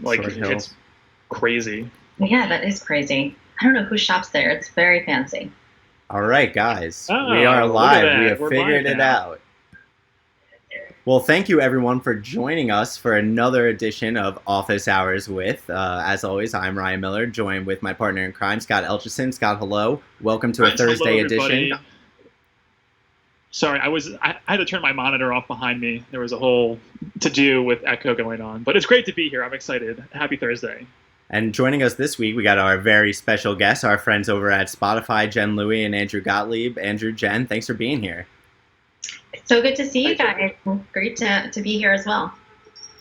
Like, Short Hill. it's crazy. Yeah, that is crazy. I don't know who shops there. It's very fancy. All right, guys. Oh, we are look at live. that. We have We're figured live it now. out. Well, thank you everyone for joining us for another edition of Office Hours with. As always, I'm Ryan Miller, joined with my partner in crime, Scott Elchison. Scott, hello. Welcome to a Thursday Hello, everybody. edition. Sorry, I had to turn my monitor off behind me. There was a whole to-do with echo going on. But it's great to be here. I'm excited. Happy Thursday. And joining us this week, we got our very special guests, our friends over at Spotify, Jen Louie and Andrew Gottlieb. Andrew, Jen, thanks for being here. It's so good to see you guys. Great to be here as well.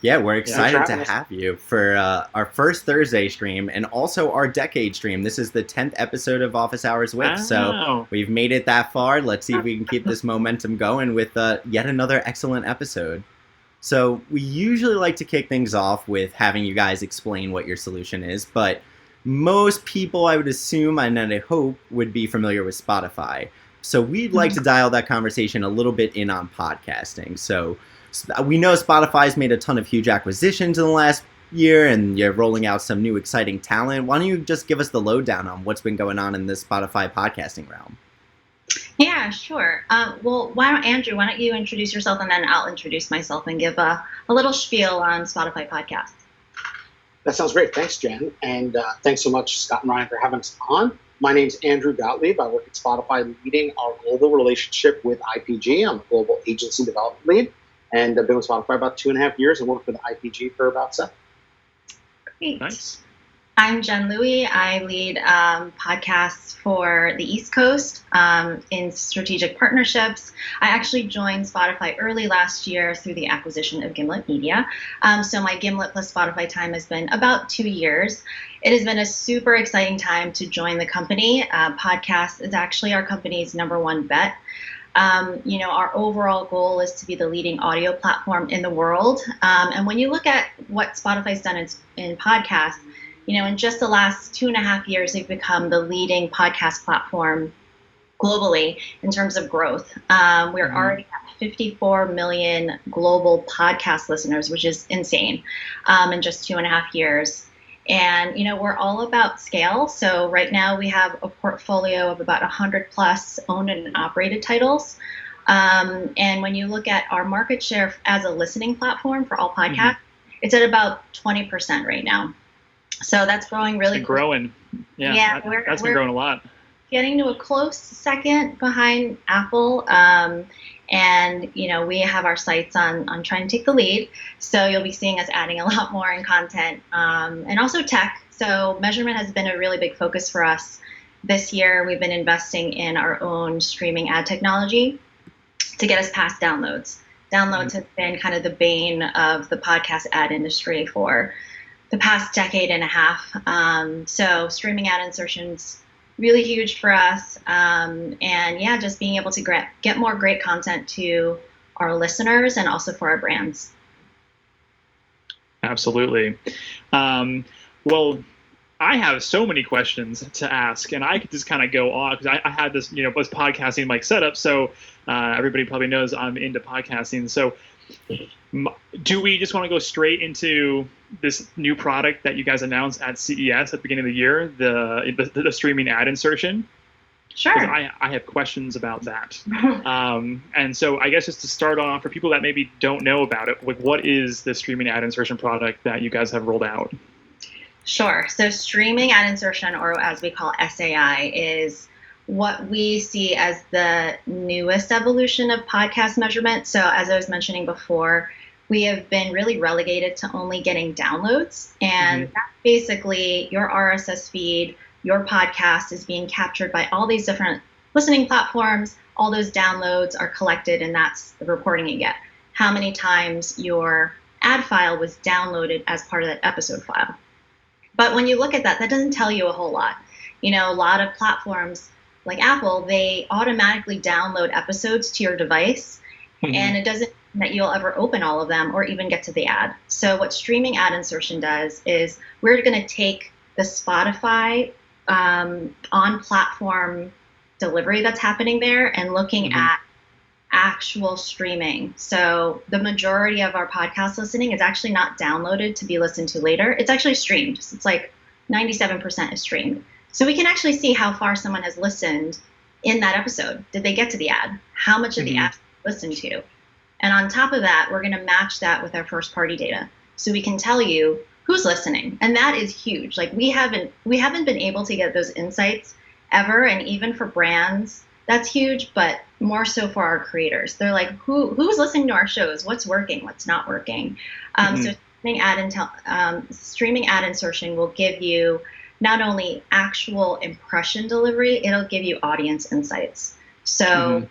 Yeah, we're excited to us. have you for our first Thursday stream and also our decade stream. This is the 10th episode of Office Hours with, so Wow. we've made it that far. Let's see if we can keep this momentum going with yet another excellent episode. So we usually like to kick things off with having you guys explain what your solution is, but most people, I would assume, and I hope, would be familiar with Spotify. So we'd like to dial that conversation a little bit in on podcasting. So we know Spotify's made a ton of huge acquisitions in the last year, and you're rolling out some new exciting talent. Why don't you just give us the lowdown on what's been going on in the Spotify podcasting realm? Yeah, sure. Well, why don't you introduce yourself, and then I'll introduce myself and give a little spiel on Spotify podcasts. That sounds great. Thanks, Jen. And thanks so much, Scott and Ryan, for having us on. My name's Andrew Gottlieb. I work at Spotify leading our global relationship with IPG. I'm a global agency development lead. And I've been with Spotify about 2.5 years and worked with IPG for about 7. Great. Nice. I'm Jen Louie. I lead podcasts for the East Coast in strategic partnerships. I actually joined Spotify early last year through the acquisition of Gimlet Media. So my Gimlet plus Spotify time has been about 2 years. It has been a super exciting time to join the company. Podcast is actually our company's #1 bet. Our overall goal is to be the leading audio platform in the world. And when you look at what Spotify's done in podcasts, in just the last 2.5 years, they've become the leading podcast platform globally in terms of growth. We're already at 54 million global podcast listeners, which is insane, in just 2.5 years. And, we're all about scale. So right now we have a portfolio of about 100 plus owned and operated titles. And when you look at our market share as a listening platform for all podcasts, it's at about 20% right now. So that's growing really It's been growing. Yeah, that's been growing a lot. Getting to a close second behind Apple. And, we have our sights on trying to take the lead. So you'll be seeing us adding a lot more in content and also tech. So measurement has been a really big focus for us this year. We've been investing in our own streaming ad technology to get us past downloads. Downloads have been kind of the bane of the podcast ad industry for the past decade and a half. So streaming ad insertions really huge for us. And yeah, just being able to get more great content to our listeners and also for our brands. Absolutely. Well, I have so many questions to ask, and I could just kind of go on because I had this, was podcasting like setup. So everybody probably knows I'm into podcasting. So do we just want to go straight into this new product that you guys announced at CES at the beginning of the year, the streaming ad insertion? Sure. I have questions about that. And so I guess just to start off, for people that maybe don't know about it, what is the streaming ad insertion product that you guys have rolled out? Sure. So streaming ad insertion, or as we call SAI, is what we see as the newest evolution of podcast measurement. So as I was mentioning before, we have been really relegated to only getting downloads. And that's basically your RSS feed, your podcast is being captured by all these different listening platforms. All those downloads are collected, and that's the reporting you get. How many times your ad file was downloaded as part of that episode file. But when you look at that doesn't tell you a whole lot. A lot of platforms like Apple, they automatically download episodes to your device, and it doesn't mean that you'll ever open all of them or even get to the ad. So what streaming ad insertion does is we're going to take the Spotify on-platform delivery that's happening there and looking at actual streaming. So the majority of our podcast listening is actually not downloaded to be listened to later. It's actually streamed. It's like 97% is streamed. So we can actually see how far someone has listened in that episode. Did they get to the ad? How much of the ad listened to? And on top of that, we're going to match that with our first party data. So we can tell you who's listening. And that is huge. Like we haven't been able to get those insights ever. And even for brands, that's huge, but more so for our creators. They're like, who's listening to our shows? What's working? What's not working? So streaming ad insertion will give you not only actual impression delivery, it'll give you audience insights. So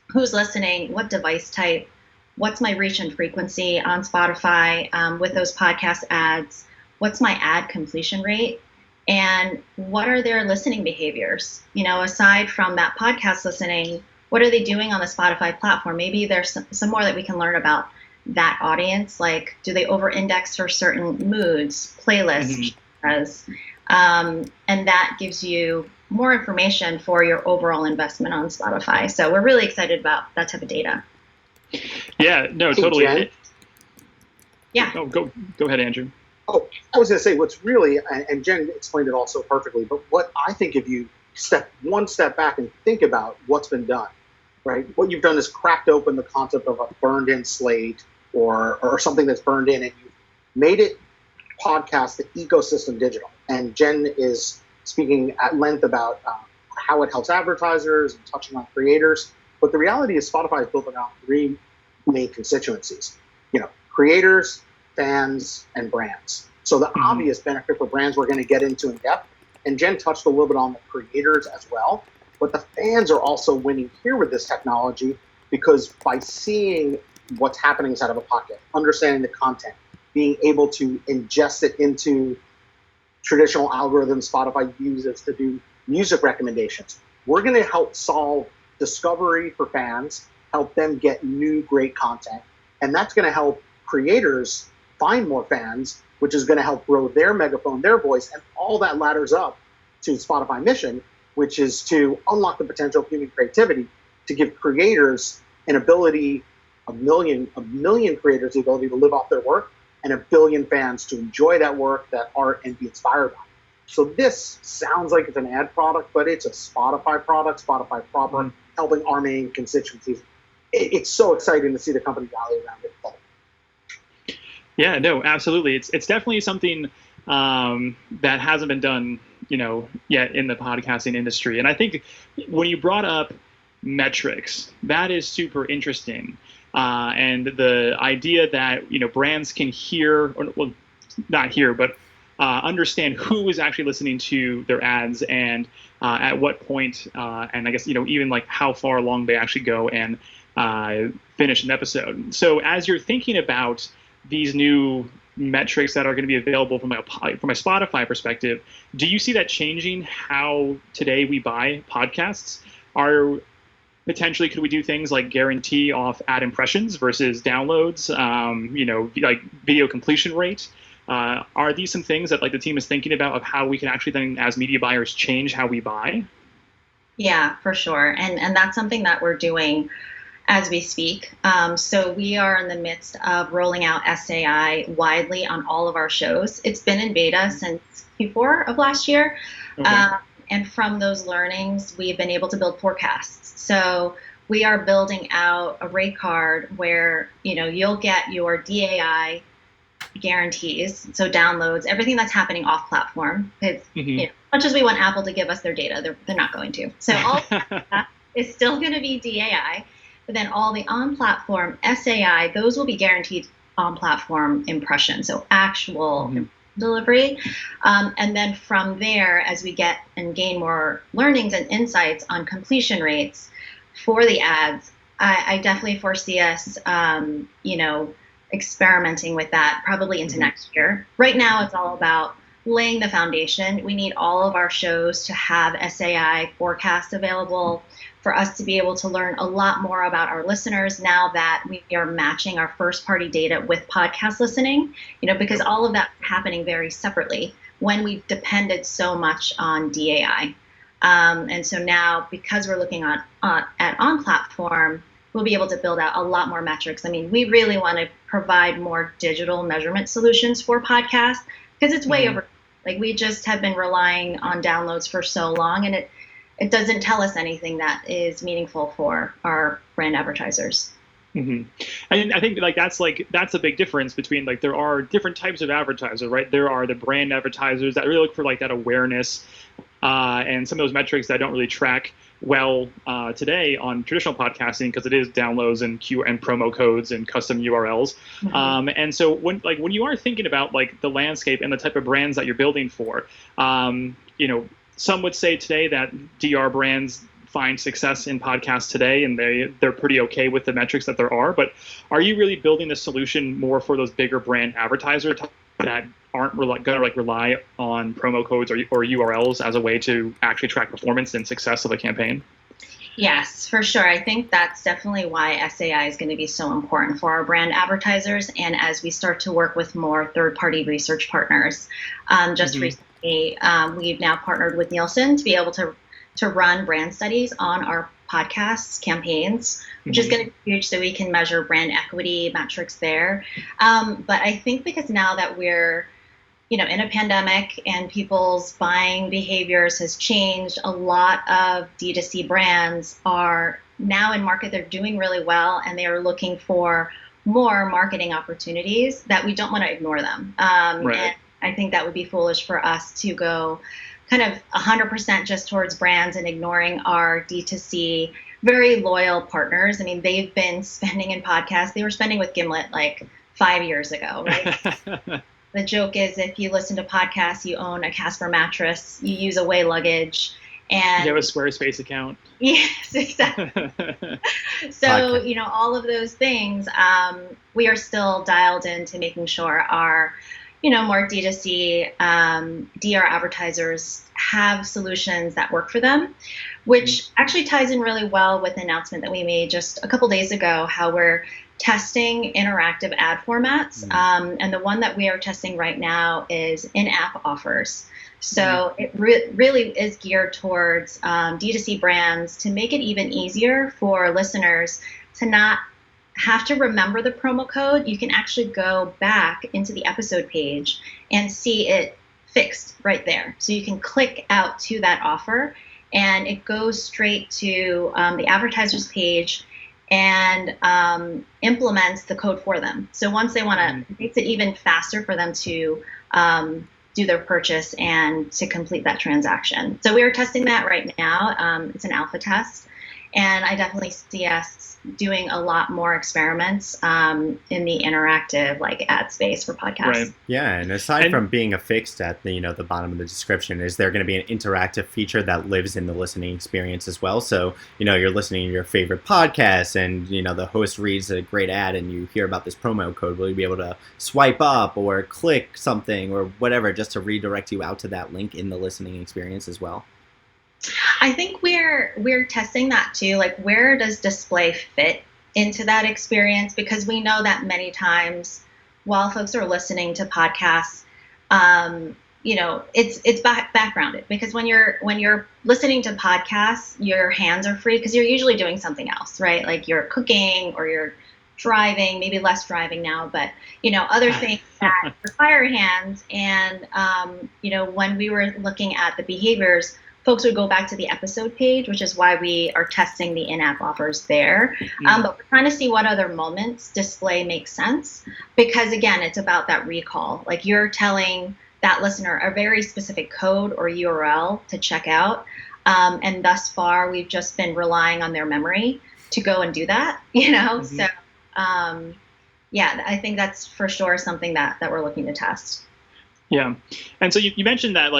who's listening? What device type? What's my reach and frequency on Spotify with those podcast ads? What's my ad completion rate? And what are their listening behaviors? Aside from that podcast listening, what are they doing on the Spotify platform? Maybe there's some more that we can learn about that audience. Like, do they over-index for certain moods, playlists, and that gives you more information for your overall investment on Spotify. So we're really excited about that type of data. Yeah, no, totally. Jen? Yeah. Oh, go ahead, Andrew. Oh, I was going to say what's really, and Jen explained it all so perfectly, but what I think if you one step back and think about what's been done, right? What you've done is cracked open the concept of a burned-in slate or something that's burned in, and you've made it podcast the ecosystem digital. And Jen is speaking at length about how it helps advertisers and touching on creators. But the reality is Spotify is built around three main constituencies, creators, fans, and brands. So the obvious benefit for brands we're going to get into in depth, and Jen touched a little bit on the creators as well, but the fans are also winning here with this technology because by seeing what's happening inside of a podcast, understanding the content, being able to ingest it into traditional algorithms Spotify uses to do music recommendations, we're going to help solve discovery for fans, help them get new great content, and that's going to help creators find more fans, which is going to help grow their megaphone, their voice, and all that ladders up to Spotify mission, which is to unlock the potential of human creativity, to give creators an ability, a million creators the ability to live off their work, and 1 billion fans to enjoy that work, that art, and be inspired by it. So this sounds like it's an ad product, but it's a Spotify product, Spotify proper, helping our main constituencies. It's so exciting to see the company rally around it. Yeah, no, absolutely. It's definitely something that hasn't been done, yet in the podcasting industry. And I think when you brought up metrics, that is super interesting. And the idea that, brands can hear, not hear, but understand who is actually listening to their ads and at what point, and I guess, even like how far along they actually go and finish an episode. So as you're thinking about these new metrics that are going to be available from a Spotify perspective, do you see that changing how today we buy podcasts? Potentially, could we do things like guarantee off ad impressions versus downloads, like video completion rate? Are these some things that the team is thinking about of how we can actually then, as media buyers, change how we buy? Yeah, for sure. And that's something that we're doing as we speak. So we are in the midst of rolling out SAI widely on all of our shows. It's been in beta since Q4 of last year. Okay. And from those learnings, we've been able to build forecasts. So we are building out a rate card where, you'll get your DAI guarantees, so downloads, everything that's happening off platform. As much as we want Apple to give us their data, they're not going to. So all that is still going to be DAI. But then all the on-platform SAI, those will be guaranteed on-platform impressions, so actual delivery. And then from there, as we get and gain more learnings and insights on completion rates for the ads, I definitely foresee us, experimenting with that probably into next year. Right now, it's all about laying the foundation. We need all of our shows to have SAI forecasts available for us to be able to learn a lot more about our listeners now that we are matching our first party data with podcast listening, because all of that's happening very separately when we depended so much on DAI. And so now, because we're looking at on-platform, we'll be able to build out a lot more metrics. I mean, we really want to provide more digital measurement solutions for podcasts because it's way over. Like, we just have been relying on downloads for so long, and it doesn't tell us anything that is meaningful for our brand advertisers. And I think that's a big difference between, like, there are different types of advertisers, right? There are the brand advertisers that really look for like that awareness and some of those metrics that don't really track well today on traditional podcasting because it is downloads and promo codes and custom URLs. And so when you are thinking about like the landscape and the type of brands that you're building for, some would say today that DR brands find success in podcasts today, and they're pretty okay with the metrics that there are. But are you really building the solution more for those bigger brand advertisers that aren't going to rely on promo codes or URLs as a way to actually track performance and success of a campaign? Yes, for sure. I think that's definitely why SAI is going to be so important for our brand advertisers. And as we start to work with more third-party research partners, recently, we've now partnered with Nielsen to be able to run brand studies on our podcasts campaigns, which is going to be huge, so we can measure brand equity metrics there. But I think because now that we're in a pandemic and people's buying behaviors has changed, a lot of D2C brands are now in market. They're doing really well, and they are looking for more marketing opportunities that we don't want to ignore them. And I think that would be foolish for us to go kind of 100% just towards brands and ignoring our D2C very loyal partners. I mean, they've been spending in podcasts. They were spending with Gimlet like 5 years ago, right? The joke is, if you listen to podcasts, you own a Casper mattress, you use Away luggage, and you have a Squarespace account. Yes, exactly. So, all of those things, we are still dialed into making sure our, more D2C, DR advertisers have solutions that work for them, which actually ties in really well with the announcement that we made just a couple days ago, how we're testing interactive ad formats. And the one that we are testing right now is in-app offers. So it really is geared towards D2C brands to make it even easier for listeners to not have to remember the promo code. You can actually go back into the episode page and see it fixed right there. So you can click out to that offer, and it goes straight to the advertiser's page and implements the code for them. So once they want to, it makes it even faster for them to do their purchase and to complete that transaction. So we are testing that right now. It's an alpha test, and I definitely see us doing a lot more experiments in the interactive ad space for podcasts. Right. Yeah, and aside from being affixed at the the bottom of the description, is there going to be an interactive feature that lives in the listening experience as well? So you're listening to your favorite podcast, and the host reads a great ad, and you hear about this promo code. Will you be able to swipe up or click something or whatever just to redirect you out to that link in the listening experience as well? I think we're testing that too. Like, where does display fit into that experience? Because we know that many times while folks are listening to podcasts, it's backgrounded, because when you're listening to podcasts, your hands are free because you're usually doing something else, right? Like you're cooking or you're driving, maybe less driving now, but other things that require hands. And when we were looking at the behaviors, folks would go back to the episode page, which is why we are testing the in-app offers there. But we're trying to see what other moments display makes sense, because again, it's about that recall. Like, you're telling that listener a very specific code or URL to check out. And thus far, we've just been relying on their memory to go and do that, So, I think that's for sure something that we're looking to test. Yeah. And so you mentioned that,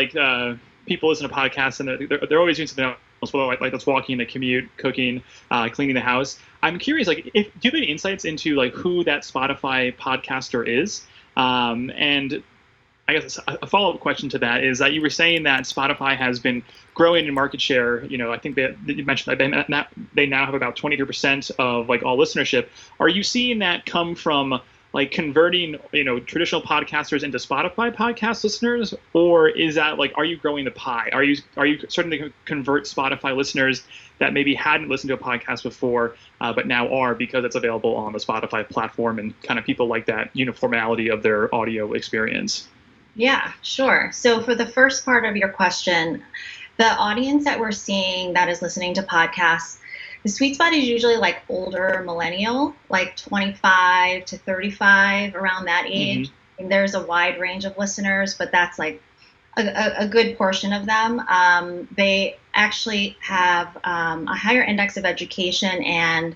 people listen to podcasts and they're always doing something else, well, like that's walking, the commute, cooking, cleaning the house. I'm curious, do you have any insights into who that Spotify podcaster is? And I guess a follow-up question to that is that you were saying that Spotify has been growing in market share. I think that you mentioned that they now have about 23% of all listenership. Are you seeing that come from like converting, traditional podcasters into Spotify podcast listeners, or is that like, are you growing the pie? Are you starting to convert Spotify listeners that maybe hadn't listened to a podcast before, but now are because it's available on the Spotify platform and kind of people like that uniformity of their audio experience? Yeah, sure. So for the first part of your question, the audience that we're seeing that is listening to podcasts, the sweet spot is usually like older millennial, like 25 to 35, around that age. And there's a wide range of listeners, but that's like a good portion of them. They actually have a higher index of education and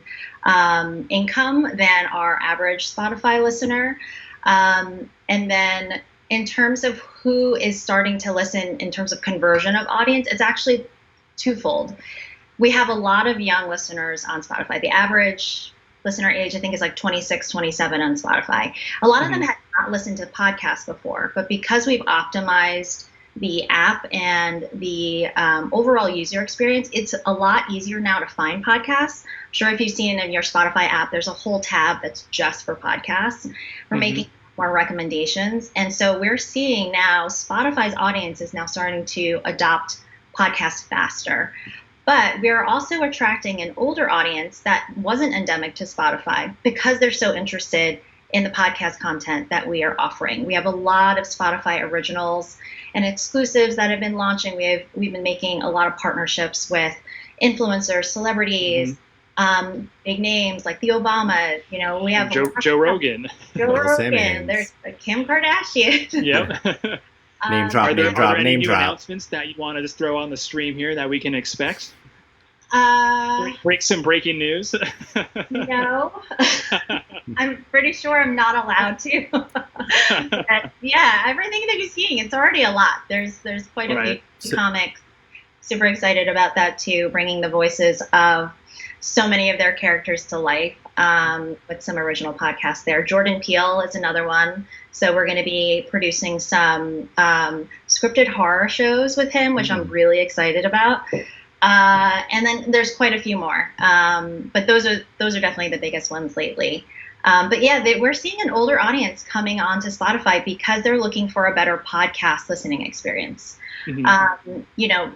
income than our average Spotify listener. And then in terms of who is starting to listen in terms of conversion of audience, it's actually twofold. We have a lot of young listeners on Spotify. The average listener age, I think, is like 26, 27 on Spotify. A lot of them had not listened to podcasts before, but because we've optimized the app and the overall user experience, it's a lot easier now to find podcasts. I'm sure if you've seen in your Spotify app, there's a whole tab that's just for podcasts. We're making more recommendations. And so we're seeing now Spotify's audience is now starting to adopt podcasts faster. But we're also attracting an older audience that wasn't endemic to Spotify because they're so interested in the podcast content that we are offering. We have a lot of Spotify originals and exclusives that have been launching. We've been making a lot of partnerships with influencers, celebrities, big names like the Obama. We have Joe Rogan. There's Kim Kardashian. Yep. Name drop. Are there any new announcements that you want to just throw on the stream here that we can expect? Some breaking news. No, I'm pretty sure I'm not allowed to. But yeah, everything that you're seeing, it's already a lot. There's quite a few comics. Super excited about that too, bringing the voices of so many of their characters to life with some original podcasts there. Jordan Peele is another one. So we're going to be producing some scripted horror shows with him, which I'm really excited about. And then there's quite a few more. But those are definitely the biggest ones lately. But yeah, we're seeing an older audience coming onto Spotify because they're looking for a better podcast listening experience.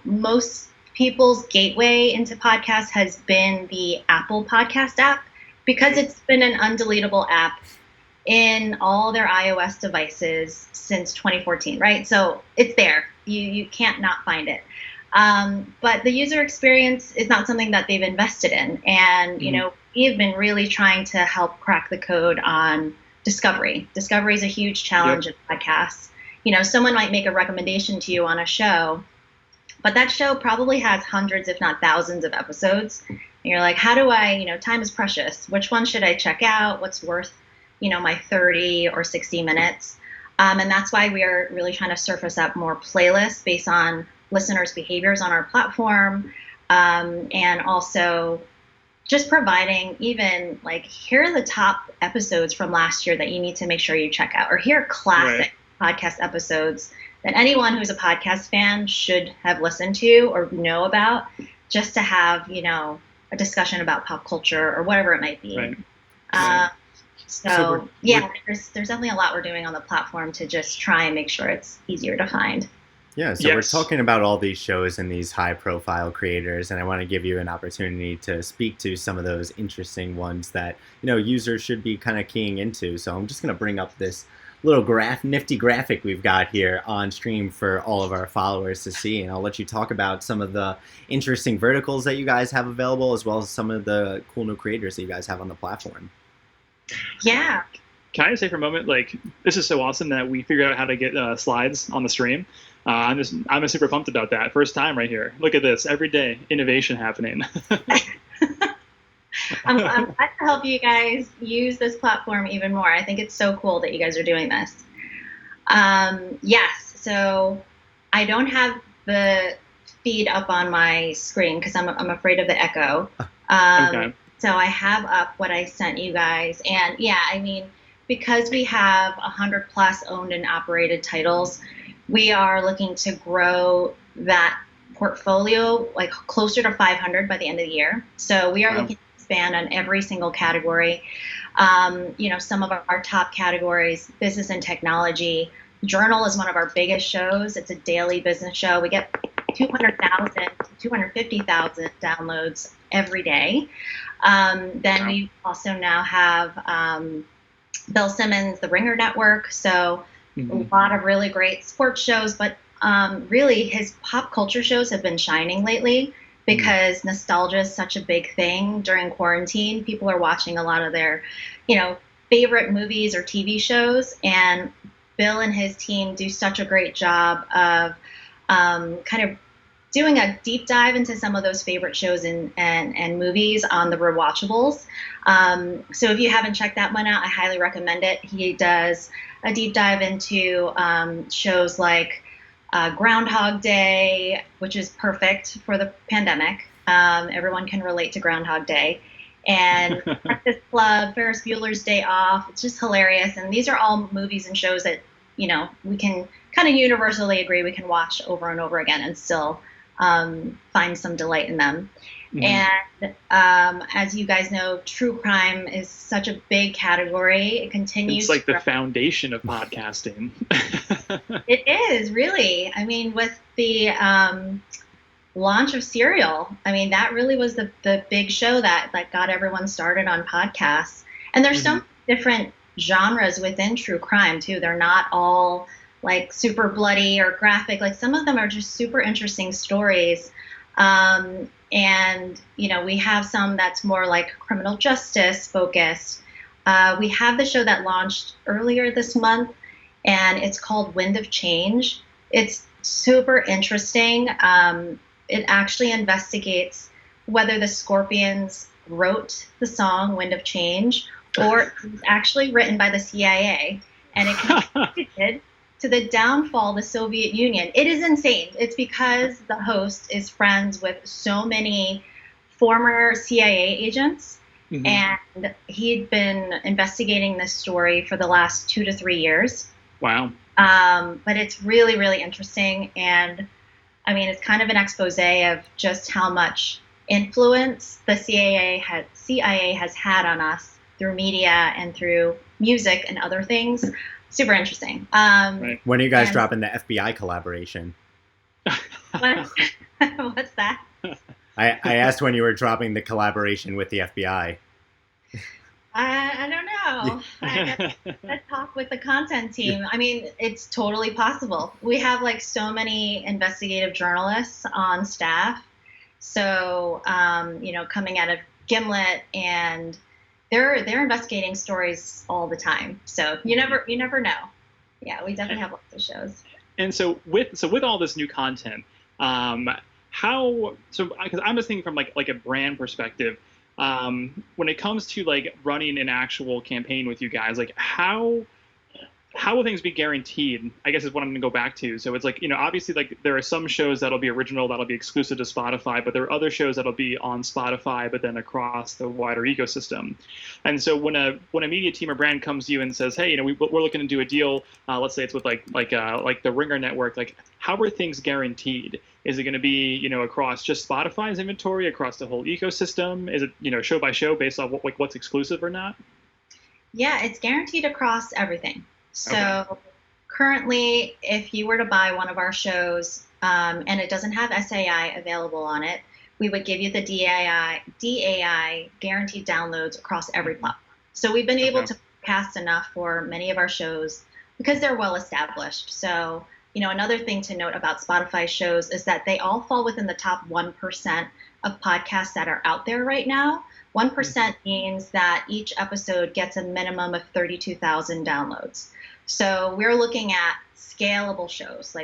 Most people's gateway into podcasts has been the Apple Podcast app because it's been an undeletable app in all their iOS devices since 2014, right? So it's there. You can't not find it. But the user experience is not something that they've invested in. And, we've been really trying to help crack the code on discovery. Discovery is a huge challenge in podcasts. Someone might make a recommendation to you on a show, but that show probably has hundreds, if not thousands of episodes. And you're like, how do I, time is precious. Which one should I check out? What's worth, my 30 or 60 minutes? And that's why we are really trying to surface up more playlists based on listeners' behaviors on our platform. And also just providing even like, here are the top episodes from last year that you need to make sure you check out, or here are classic podcast episodes that anyone who's a podcast fan should have listened to or know about, just to have, a discussion about pop culture or whatever it might be. There's definitely a lot we're doing on the platform to just try and make sure it's easier to find. Yeah, so we're talking about all these shows and these high-profile creators, and I want to give you an opportunity to speak to some of those interesting ones that, users should be kind of keying into. So I'm just going to bring up this little nifty graphic we've got here on stream for all of our followers to see, and I'll let you talk about some of the interesting verticals that you guys have available, as well as some of the cool new creators that you guys have on the platform. Yeah. Can I just say for a moment, like, this is so awesome that we figured out how to get slides on the stream. I'm super pumped about that. First time right here. Look at this. Every day, innovation happening. I'm glad to help you guys use this platform even more. I think it's so cool that you guys are doing this. Yes, so I don't have the feed up on my screen because I'm afraid of the echo. Okay. So I have up what I sent you guys. And yeah, because we have 100 plus owned and operated titles, we are looking to grow that portfolio like closer to 500 by the end of the year. So we are looking to expand on every single category. Some of our top categories: business and technology. Journal is one of our biggest shows. It's a daily business show. We get 200,000 to 250,000 downloads every day. Then we also now have Bill Simmons, the Ringer Network. So a lot of really great sports shows, but really his pop culture shows have been shining lately because nostalgia is such a big thing during quarantine. People are watching a lot of their, favorite movies or TV shows, and Bill and his team do such a great job of kind of doing a deep dive into some of those favorite shows and movies on the rewatchables. So if you haven't checked that one out, I highly recommend it. He does a deep dive into shows like Groundhog Day, which is perfect for the pandemic. Everyone can relate to Groundhog Day. And Breakfast Club, Ferris Bueller's Day Off. It's just hilarious. And these are all movies and shows that, we can kind of universally agree we can watch over and over again and still find some delight in them. And as you guys know, true crime is such a big category. It continues. It's like the foundation of podcasting. It is, really. I mean, with the launch of Serial, that really was the big show that got everyone started on podcasts. And there's some different genres within true crime too. They're not all like super bloody or graphic. Like some of them are just super interesting stories. And we have some that's more like criminal justice focused. We have the show that launched earlier this month, and it's called Wind of Change. It's super interesting. It actually investigates whether the Scorpions wrote the song Wind of Change, or it was actually written by the CIA, and it contributed to the downfall of the Soviet Union. It is insane. It's because the host is friends with so many former CIA agents, and he'd been investigating this story for the last 2 to 3 years. Wow. But it's really, really interesting, and it's kind of an expose of just how much influence the CIA has had on us through media and through music and other things. Super interesting. Right. When are you guys dropping the FBI collaboration? What's that? I asked when you were dropping the collaboration with the FBI. I don't know. I gotta talk with the content team. It's totally possible. We have so many investigative journalists on staff. So, coming out of Gimlet, and they're investigating stories all the time. So you never know. Yeah, we definitely have lots of shows. And so with all this new content, because I'm just thinking from like a brand perspective, when it comes to running an actual campaign with you guys, how will things be guaranteed, I guess is what I'm going to go back to. So it's obviously there are some shows that'll be original, that'll be exclusive to Spotify, but there are other shows that'll be on Spotify, but then across the wider ecosystem. And so when a media team or brand comes to you and says, hey, we're looking to do a deal, let's say it's with like the Ringer Network, how are things guaranteed? Is it going to be, across just Spotify's inventory, across the whole ecosystem? Is it, show by show based on what's exclusive or not? Yeah, it's guaranteed across everything. So currently, if you were to buy one of our shows and it doesn't have SAI available on it, we would give you the DAI guaranteed downloads across every platform. So we've been able to cast enough for many of our shows because they're well established. So, another thing to note about Spotify shows is that they all fall within the top 1% of podcasts that are out there right now. 1% means that each episode gets a minimum of 32,000 downloads. So we're looking at scalable shows.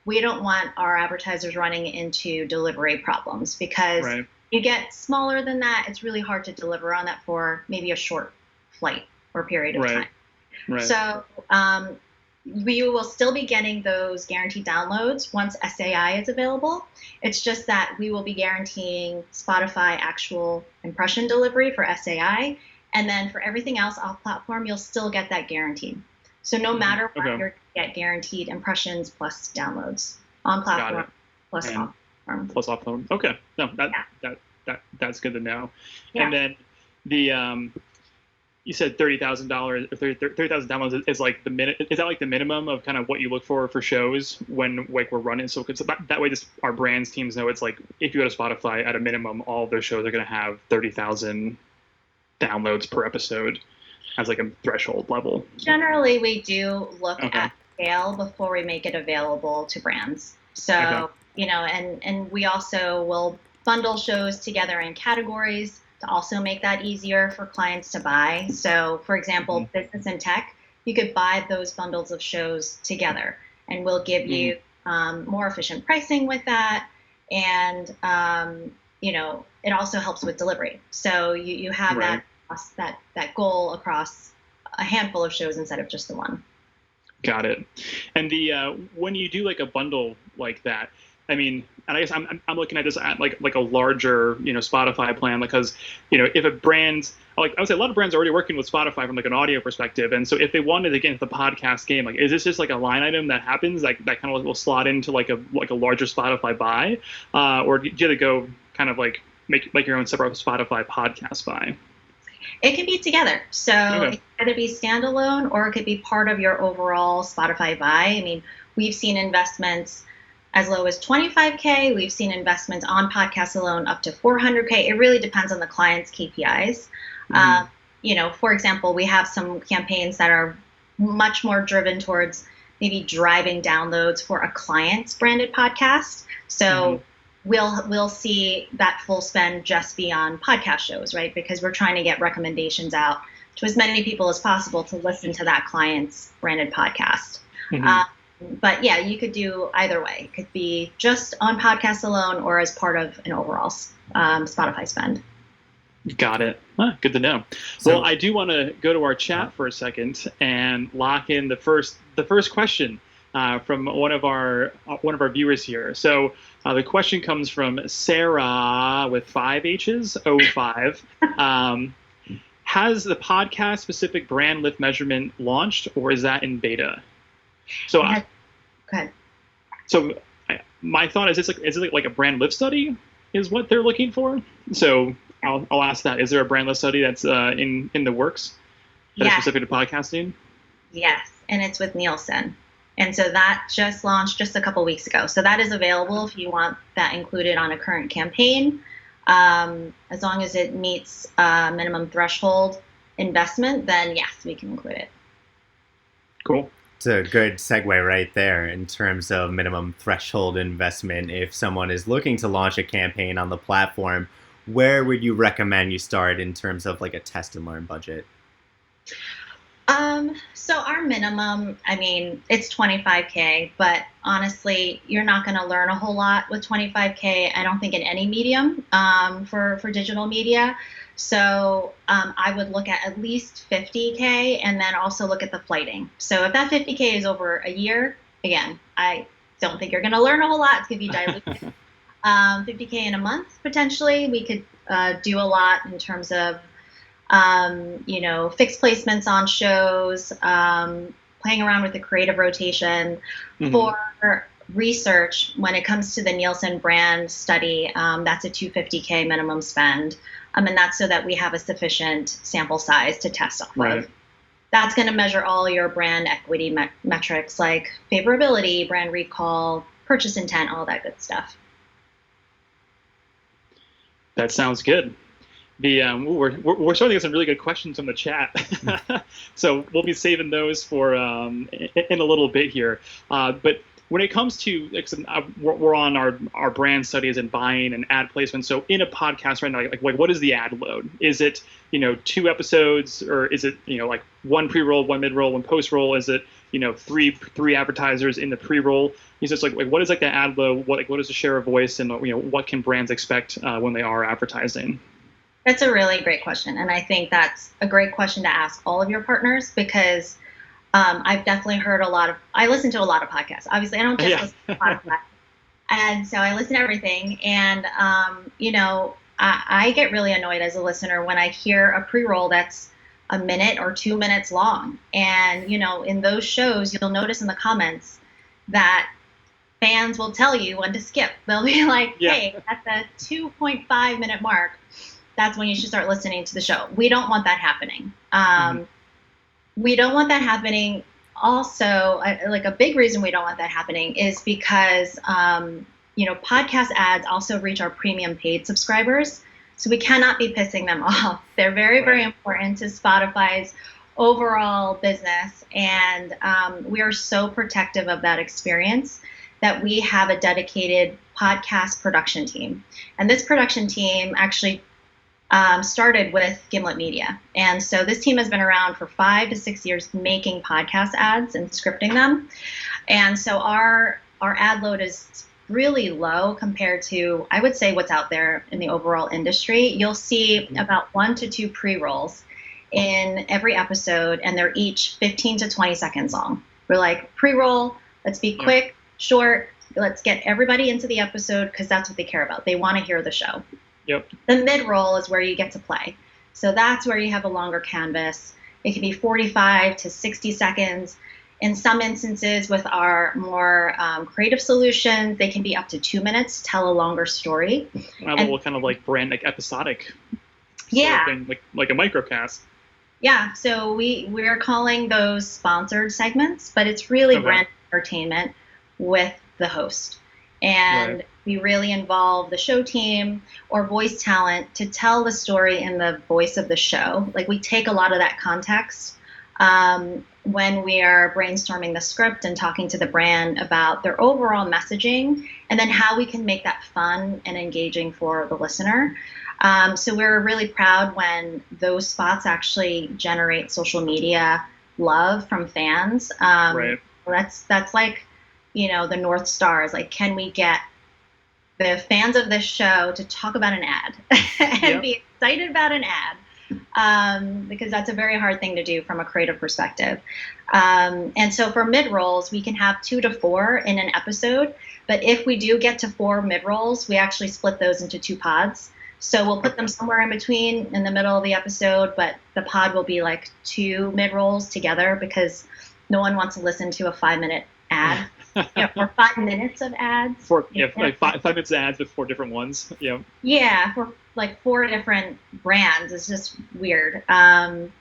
We don't want our advertisers running into delivery problems because you get smaller than that, it's really hard to deliver on that for maybe a short flight or period of time. Right. So we will still be getting those guaranteed downloads once SAI is available. It's just that we will be guaranteeing Spotify actual impression delivery for SAI. And then for everything else off platform, you'll still get that guaranteed. So no matter what, you're going to get guaranteed impressions plus downloads on platform plus off platform. Plus off platform. Okay. No, that's good to know. Yeah. And then you said $30,000 or 30,000 downloads is like is that like the minimum of kind of what you look for shows when like we're running? So that way, just our brands teams know it's like if you go to Spotify, at a minimum, all of their shows are going to have 30,000 downloads per episode as like a threshold level. Generally, we do look at scale before we make it available to brands. So and we also will bundle shows together in categories to also make that easier for clients to buy. So, for example, business and tech, you could buy those bundles of shows together, and we'll give you more efficient pricing with that. And, it also helps with delivery. So you have that goal across a handful of shows instead of just the one. Got it. And when you do like a bundle like that, I mean, and I guess I'm looking at this at like a larger, Spotify plan, because, if a brand, like I would say a lot of brands are already working with Spotify from like an audio perspective. And so if they wanted to get into the podcast game, like, is this just like a line item that happens that kind of will slot into like a larger Spotify buy? Or do you have to go kind of like make your own separate Spotify podcast buy? It can be together. So it can either be standalone or it could be part of your overall Spotify buy. I mean, we've seen investments as low as $25K. We've seen investments on podcasts alone up to $400K. It really depends on the client's KPIs. For example, we have some campaigns that are much more driven towards maybe driving downloads for a client's branded podcast. So we'll see that full spend just be on podcast shows, right? Because we're trying to get recommendations out to as many people as possible to listen to that client's branded podcast. But yeah, you could do either way. It could be just on podcasts alone or as part of an overall Spotify spend. Got it. Good to know. Well, I do want to go to our chat for a second and lock in the first question from one of our viewers here. So the question comes from Sarah with 5 H's, 05. Has the podcast specific brand lift measurement launched, or is that in beta? So, go ahead. So my thought is, is it like a brand lift study is what they're looking for? So I'll ask that. Is there a brand lift study that's in the works that is specific to podcasting? Yes, and it's with Nielsen. And so that just launched just a couple weeks ago. So that is available if you want that included on a current campaign. As long as it meets minimum threshold investment, then yes, we can include it. Cool. It's a good segue right there in terms of minimum threshold investment. If someone is looking to launch a campaign on the platform, where would you recommend you start in terms of like a test and learn budget? So our minimum, I mean, it's $25K, but honestly, you're not going to learn a whole lot with $25K. I don't think in any medium, for digital media. So, I would look at least $50K and then also look at the flighting. So if that $50K is over a year, again, I don't think you're going to learn a whole lot. It's going to be diluted. $50K in a month, potentially. We could, do a lot in terms of, fixed placements on shows, playing around with the creative rotation. For research, when it comes to the Nielsen brand study, that's a $250K minimum spend. And that's so that we have a sufficient sample size to test off of. That's going to measure all your brand equity metrics like favorability, brand recall, purchase intent, all that good stuff. That sounds good. We're starting to get some really good questions from the chat, so we'll be saving those for in a little bit here. But when it comes to, we're on our brand studies and buying and ad placement. So in a podcast right now, like what is the ad load? Is it 2 episodes, or is it like 1 pre-roll, 1 mid-roll, 1 post-roll? Is it three advertisers in the pre-roll? It's just like what is like the ad load? What is the share of voice, and what can brands expect when they are advertising? That's a really great question, and I think that's a great question to ask all of your partners, because I've definitely heard I listen to a lot of podcasts. Obviously, I don't just listen to podcasts. And so I listen to everything. And, I get really annoyed as a listener when I hear a pre-roll that's a minute or 2 minutes long. And, in those shows, you'll notice in the comments that fans will tell you when to skip. They'll be like, hey, at the 2.5 minute mark, that's when you should start listening to the show. We don't want that happening. We don't want that happening. Also, like a big reason we don't want that happening is because, podcast ads also reach our premium paid subscribers. So we cannot be pissing them off. They're very, very important to Spotify's overall business. And we are so protective of that experience that we have a dedicated podcast production team. And this production team actually started with Gimlet Media. And so this team has been around for 5 to 6 years making podcast ads and scripting them. And so our ad load is really low compared to, I would say, what's out there in the overall industry. You'll see about 1 to 2 pre-rolls in every episode, and they're each 15 to 20 seconds long. We're like, pre-roll, let's be quick, short, let's get everybody into the episode because that's what they care about. They want to hear the show. Yep. The mid-roll is where you get to play. So that's where you have a longer canvas. It can be 45 to 60 seconds. In some instances with our more creative solutions, they can be up to 2 minutes to tell a longer story. Kind of like brand, like episodic. Yeah. Sort of thing, like a microcast. Yeah. So we're calling those sponsored segments, but it's really brand entertainment with the host. And we really involve the show team or voice talent to tell the story in the voice of the show. Like we take a lot of that context when we are brainstorming the script and talking to the brand about their overall messaging and then how we can make that fun and engaging for the listener. So we're really proud when those spots actually generate social media love from fans. That's like, the North Star is like, can we get the fans of this show to talk about an ad and be excited about an ad? Because that's a very hard thing to do from a creative perspective. And so for mid-rolls, we can have 2 to 4 in an episode. But if we do get to 4 mid-rolls, we actually split those into 2 pods. So we'll put them somewhere in between in the middle of the episode, but the pod will be like 2 mid-rolls together because no one wants to listen to a 5-minute ad. Or 5 minutes of ads. Like 5 minutes of ads with 4 different ones. Yeah, for like 4 different brands. It's just weird.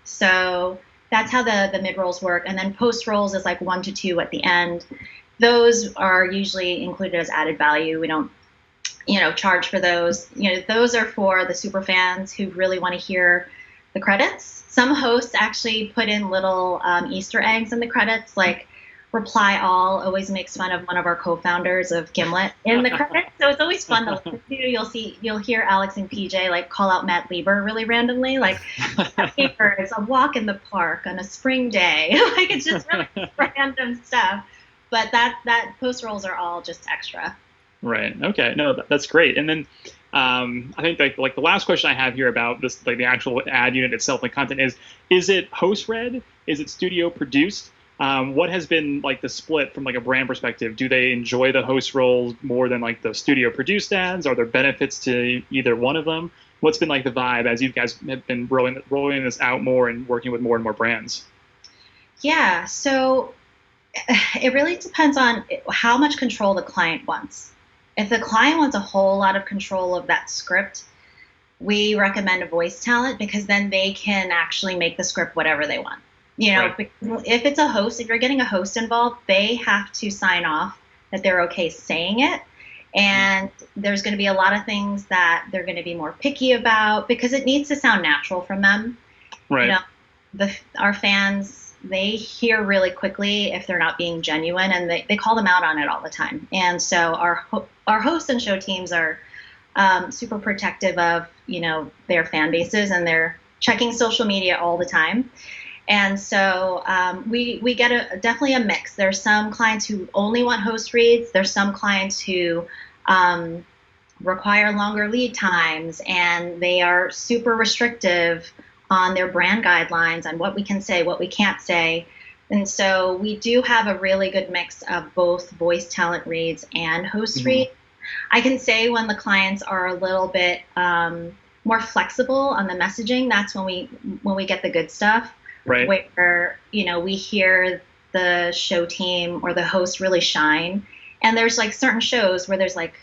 So that's how the mid-rolls work. And then post-rolls is like 1 to 2 at the end. Those are usually included as added value. We don't, charge for those. Those are for the super fans who really want to hear the credits. Some hosts actually put in little Easter eggs in the credits, like Reply All always makes fun of one of our co-founders of Gimlet in the credits, so it's always fun to listen to. You'll hear Alex and PJ like call out Matt Lieber really randomly, like it's a walk in the park on a spring day. Like it's just really random stuff. But that post rolls are all just extra. Right. Okay. No, that's great. And then I think like the last question I have here about this, like the actual ad unit itself, like content is it host read? Is it studio produced? What has been like the split from like a brand perspective? Do they enjoy the host roles more than like the studio produced ads? Are there benefits to either one of them? What's been like the vibe as you guys have been rolling this out more and working with more and more brands? Yeah, so it really depends on how much control the client wants. If the client wants a whole lot of control of that script, we recommend a voice talent because then they can actually make the script whatever they want. If it's a host, if you're getting a host involved, they have to sign off that they're okay saying it. And there's going to be a lot of things that they're going to be more picky about because it needs to sound natural from them. Right. Our fans, they hear really quickly if they're not being genuine, and they call them out on it all the time. And so our hosts and show teams are super protective of, their fan bases, and they're checking social media all the time. And so we get definitely a mix. There's some clients who only want host reads. There's some clients who require longer lead times, and they are super restrictive on their brand guidelines on what we can say, what we can't say. And so we do have a really good mix of both voice talent reads and host reads. I can say when the clients are a little bit more flexible on the messaging, that's when we get the good stuff. Right. Where, we hear the show team or the host really shine. And there's like certain shows where there's like,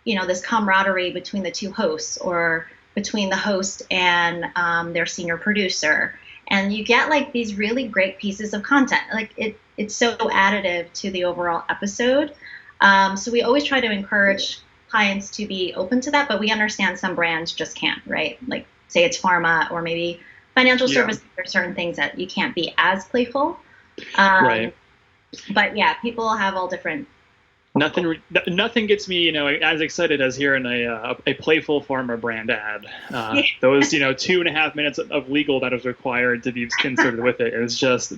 this camaraderie between the two hosts, or between the host and their senior producer. And you get like these really great pieces of content. Like it's so additive to the overall episode. So we always try to encourage clients to be open to that, but we understand some brands just can't, right? Like say it's pharma or maybe financial services, there are certain things that you can't be as playful. Right. But yeah, people have all different. Nothing gets me, as excited as hearing a playful pharma brand ad. Those, 2.5 minutes of legal that is required to be inserted with it is just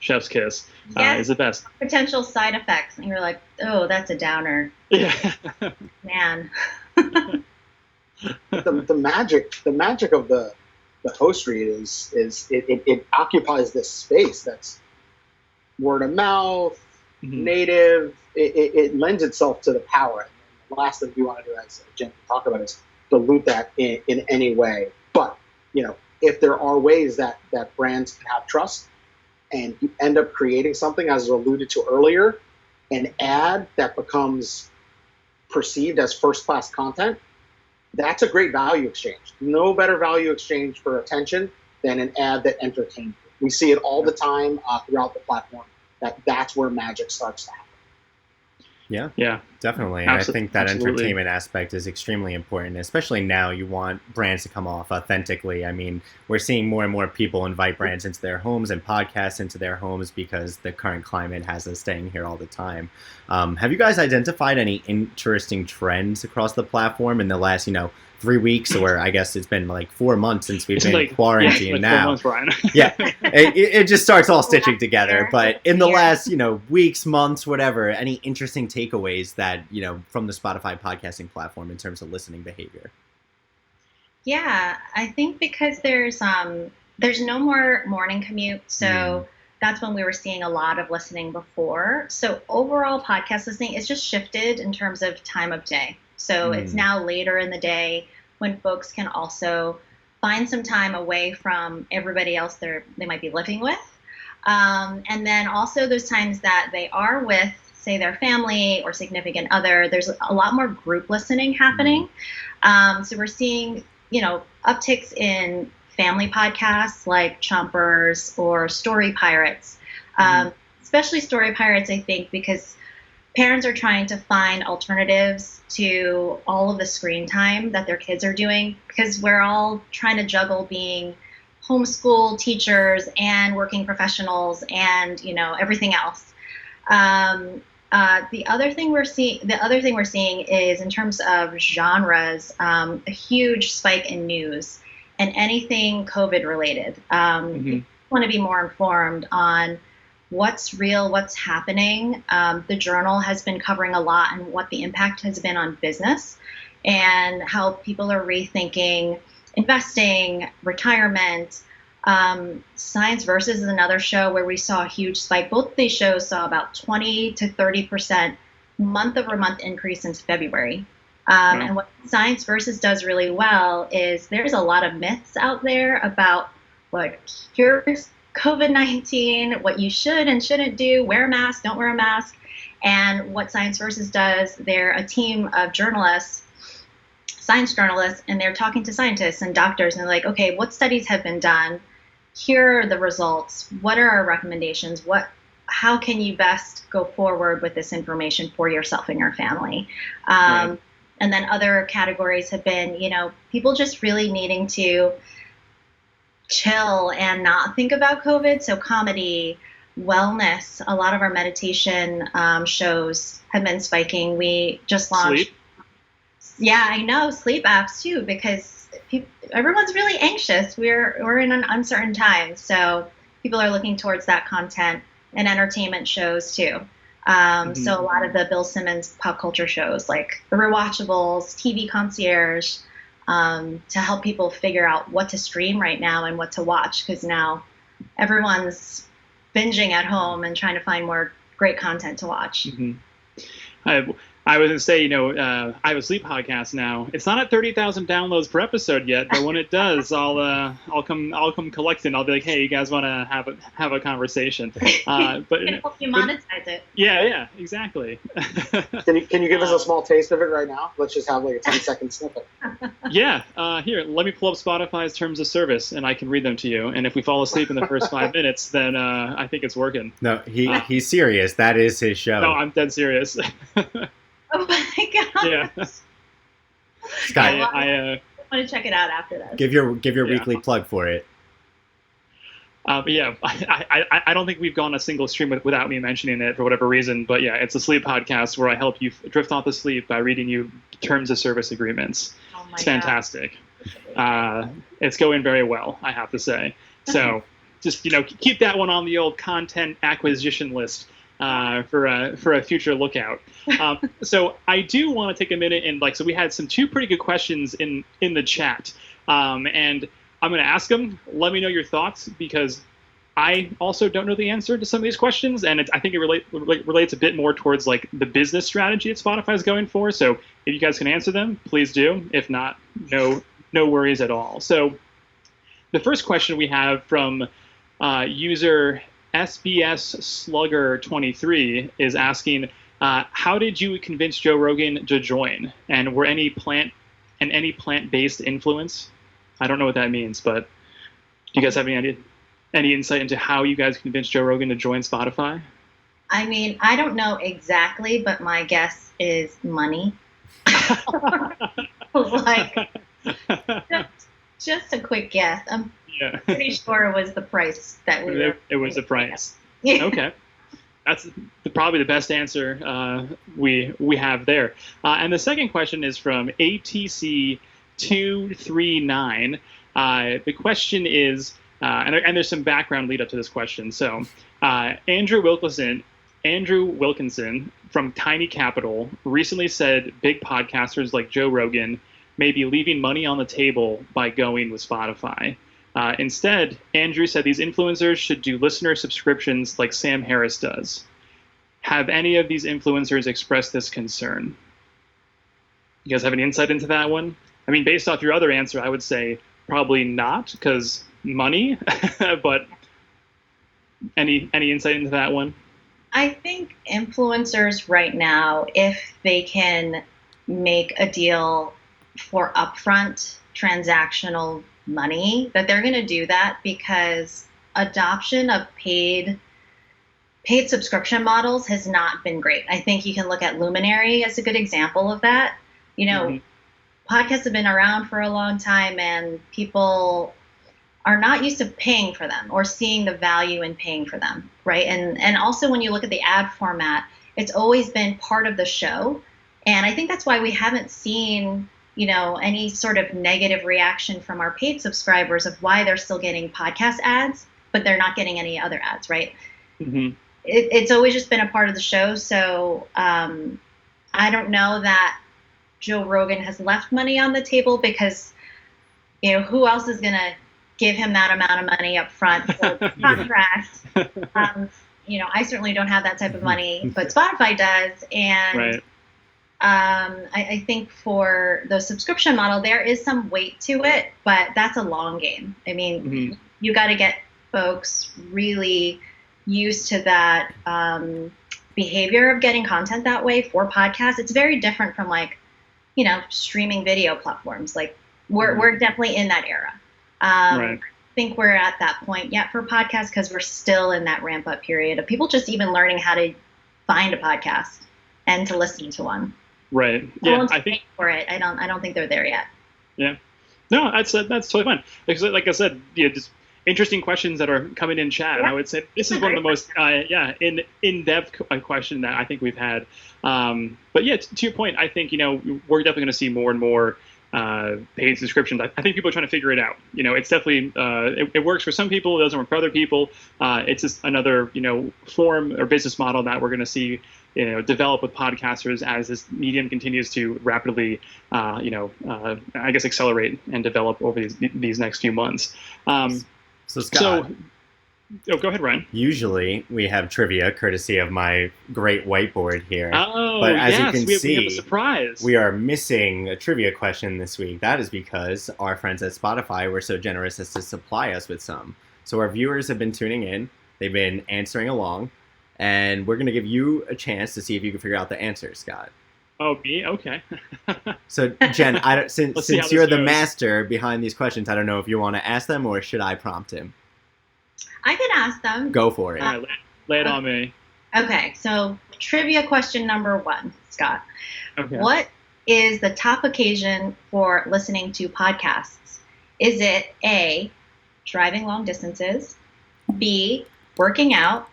chef's kiss. Is the best. Potential side effects, and you're like, oh, that's a downer. Yeah. Man. the magic of the host read is it occupies this space that's word of mouth, native. It lends itself to the power. And the last thing we want to do, as Jen talked about, is dilute that in any way. But if there are ways that brands can have trust, and you end up creating something, as alluded to earlier, an ad that becomes perceived as first-class content, that's a great value exchange. No better value exchange for attention than an ad that entertains you. We see it all the time throughout the platform. That's where magic starts to happen. Yeah, definitely. And I think that entertainment aspect is extremely important, especially now. You want brands to come off authentically. I mean, we're seeing more and more people invite brands into their homes and podcasts into their homes because the current climate has us staying here all the time. Have you guys identified any interesting trends across the platform in the last, 3 weeks, or I guess it's been like 4 months since we've been quarantined now. 4 months, Brian. It just starts all stitching together. But in the last, weeks, months, whatever, any interesting takeaways that, from the Spotify podcasting platform in terms of listening behavior? Yeah, I think because there's no more morning commute, so that's when we were seeing a lot of listening before. So overall podcast listening is just shifted in terms of time of day. So it's now later in the day when folks can also find some time away from everybody else they might be living with. And then also those times that they are with, say, their family or significant other, there's a lot more group listening happening. So we're seeing, upticks in family podcasts like Chompers or Story Pirates, especially Story Pirates, I think, because parents are trying to find alternatives to all of the screen time that their kids are doing, because we're all trying to juggle being homeschool teachers and working professionals and, everything else. The other thing we're seeing is, in terms of genres, a huge spike in news and anything COVID related. You want to be more informed on what's real, what's happening. The Journal has been covering a lot on what the impact has been on business and how people are rethinking investing, retirement. Science Versus is another show where we saw a huge spike. Both of these shows saw about 20 to 30% month-over-month increase since February. And what Science Versus does really well is there's a lot of myths out there about what cures COVID-19, what you should and shouldn't do, wear a mask, don't wear a mask. And what Science Versus does, they're a team of journalists, science journalists, and they're talking to scientists and doctors, and they're like, okay, what studies have been done? Here are the results. What are our recommendations? How can you best go forward with this information for yourself and your family? And then other categories have been, people just really needing to chill and not think about COVID. So comedy, wellness, a lot of our meditation shows have been spiking. We just launched. Sleep? Yeah, I know. Sleep apps too, because everyone's really anxious. We're in an uncertain time. So people are looking towards that content, and entertainment shows too. So a lot of the Bill Simmons pop culture shows like The Rewatchables, TV Concierge, to help people figure out what to stream right now and what to watch, because now everyone's binging at home and trying to find more great content to watch. I was gonna say, I have a sleep podcast now. It's not at 30,000 downloads per episode yet, but when it does, I'll come collect it. And I'll be like, hey, you guys want to have a conversation? But can help you monetize it. Yeah, exactly. Can you give us a small taste of it right now? Let's just have like a 10-second snippet. Yeah, here, let me pull up Spotify's terms of service, and I can read them to you. And if we fall asleep in the first 5 minutes, then I think it's working. No, he's serious. That is his show. No, I'm dead serious. Oh my god. Yeah. Scott, I want to check it out after this. give your weekly plug for it. But yeah, I don't think we've gone a single stream without me mentioning it for whatever reason. But yeah, it's a sleep podcast where I help you drift off to sleep by reading you terms of service agreements. Oh my it's fantastic. It's going very well, I have to say. So just keep that one on the old content acquisition list for a future lookout. So I do want to take a minute and so we had two pretty good questions in the chat, and I'm going to ask them. Let me know your thoughts, because I also don't know the answer to some of these questions, and I think it relates a bit more towards the business strategy that Spotify is going for. So if you guys can answer them, please do. If not, no worries at all. So the first question we have from user SBS Slugger 23 is asking, how did you convince Joe Rogan to join? And were any plant-based influence? I don't know what that means, but do you guys have any insight into how you guys convinced Joe Rogan to join Spotify? I mean, I don't know exactly, but my guess is money. Just a quick guess. I'm pretty sure it was the price that we were. It was the price. Okay. That's probably the best answer we have there. And the second question is from ATC239. The question is, and there's some background lead up to this question. So Andrew Wilkinson from Tiny Capital recently said big podcasters like Joe Rogan may be leaving money on the table by going with Spotify. Instead, Andrew said these influencers should do listener subscriptions like Sam Harris does. Have any of these influencers expressed this concern? You guys have any insight into that one? I mean, based off your other answer, I would say probably not, because money, but any insight into that one? I think influencers right now, if they can make a deal for upfront transactional money, that they're going to do that, because adoption of paid subscription models has not been great. I think you can look at Luminary as a good example of that. Podcasts have been around for a long time, and people are not used to paying for them or seeing the value in paying for them, right? And also when you look at the ad format, it's always been part of the show. And I think that's why we haven't seen any sort of negative reaction from our paid subscribers of why they're still getting podcast ads, but they're not getting any other ads, right? Mm-hmm. It's always just been a part of the show. So I don't know that Joe Rogan has left money on the table, because, who else is going to give him that amount of money up front for the contract? I certainly don't have that type of money, but Spotify does. And right. I think for the subscription model, there is some weight to it, but that's a long game. I mean, you got to get folks really used to that behavior of getting content that way for podcasts. It's very different from streaming video platforms. We're definitely in that era. Right. I think we're at that point yet for podcasts, because we're still in that ramp up period of people just even learning how to find a podcast and to listen to one. Right. Yeah. I think for it. I don't think they're there yet. Yeah. No, that's totally fine. Like I said, just interesting questions that are coming in chat. Yeah. I would say this is one of the most in-depth question that I think we've had. But yeah, to your point, I think we're definitely going to see more and more paid subscriptions. I think people are trying to figure it out. It's definitely it works for some people, it doesn't work for other people. It's just another form or business model that we're going to see develop with podcasters as this medium continues to rapidly I guess accelerate and develop over these next few months. So Scott, Oh, go ahead, Ryan. Usually we have trivia courtesy of my great whiteboard here. Oh, But as yes, you can we have a see, surprise. we are missing a trivia question this week. That is because our friends at Spotify were so generous as to supply us with some. So our viewers have been tuning in. They've been answering along. And we're going to give you a chance to see if you can figure out the answer, Scott. Oh, me? Okay. So, Jen, since you're the goes. master behind these questions, I don't know if you want to ask them or should I prompt him? I can ask them. Go for it. All right, lay it on me. Okay, so trivia question number 1, Scott. Okay. What is the top occasion for listening to podcasts? Is it A, driving long distances, B, working out,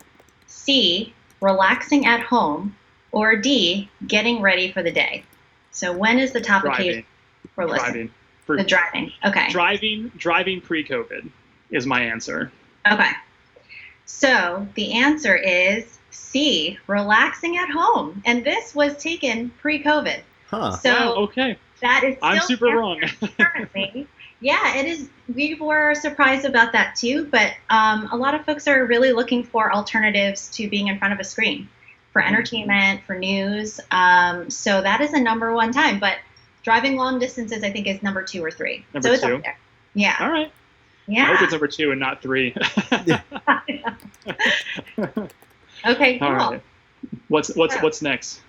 C, relaxing at home, or D, getting ready for the day? So when is the top occasion for listening? Driving. Okay. Driving pre-COVID is my answer. Okay. So the answer is C, relaxing at home. And this was taken pre-COVID. Huh. So wow, okay. That is still I'm super wrong. currently. Yeah, it is. We were surprised about that too, but a lot of folks are really looking for alternatives to being in front of a screen for entertainment, for news. So that is a number 1 time, but driving long distances, I think, is number 2 or 3. Number so it's 2. up there. Yeah. All right. Yeah. I hope it's number 2 and not 3. Okay, cool. All right. What's next?